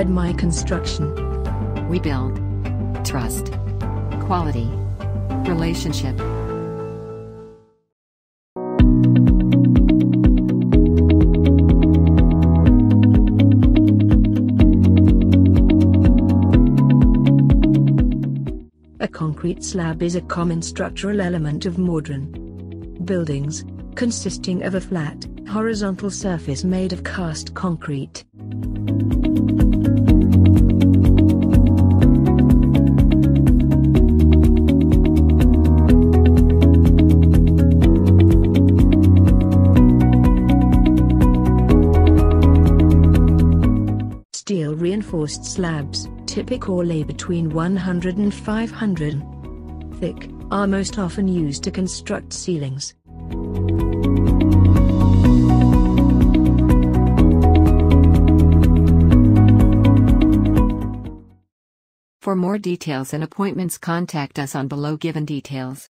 Admire construction. We build trust, quality, relationship. A concrete slab is a common structural element of modern buildings, consisting of a flat, horizontal surface made of cast concrete. Steel reinforced slabs, typical lay between 100 and 500 thick, are most often used to construct ceilings. For more details and appointments, contact us on below given details.